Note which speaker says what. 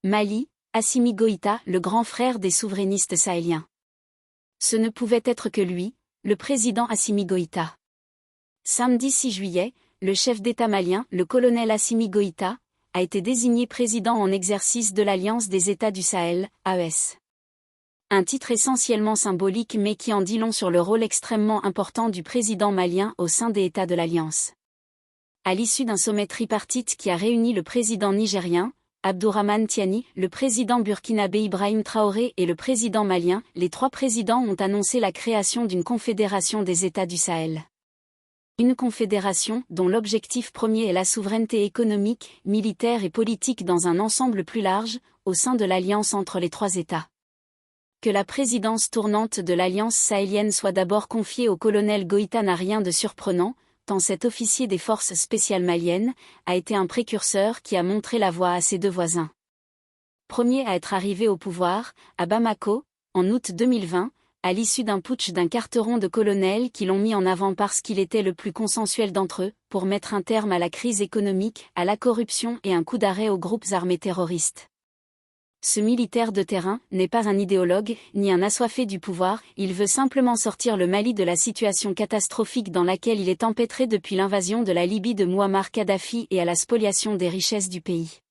Speaker 1: Mali, Assimi Goïta, le grand frère des souverainistes sahéliens. Ce ne pouvait être que lui, le président Assimi Goïta. Samedi 6 juillet, le chef d'État malien, le colonel Assimi Goïta, a été désigné président en exercice de l'Alliance des États du Sahel, AES. Un titre essentiellement symbolique mais qui en dit long sur le rôle extrêmement important du président malien au sein des États de l'Alliance. À l'issue d'un sommet tripartite qui a réuni le président nigérien, Abdourahmane Tiani, le président burkinabé Ibrahim Traoré et le président malien, les trois présidents ont annoncé la création d'une confédération des États du Sahel. Une confédération dont l'objectif premier est la souveraineté économique, militaire et politique dans un ensemble plus large, au sein de l'alliance entre les trois États. Que la présidence tournante de l'Alliance sahélienne soit d'abord confiée au colonel Goïta n'a rien de surprenant, tant cet officier des forces spéciales maliennes a été un précurseur qui a montré la voie à ses deux voisins. Premier à être arrivé au pouvoir, à Bamako, en août 2020, à l'issue d'un putsch d'un quarteron de colonels qui l'ont mis en avant parce qu'il était le plus consensuel d'entre eux, pour mettre un terme à la crise économique, à la corruption et un coup d'arrêt aux groupes armés terroristes. Ce militaire de terrain n'est pas un idéologue, ni un assoiffé du pouvoir, il veut simplement sortir le Mali de la situation catastrophique dans laquelle il est empêtré depuis l'invasion de la Libye de Mouammar Kadhafi et à la spoliation des richesses du pays.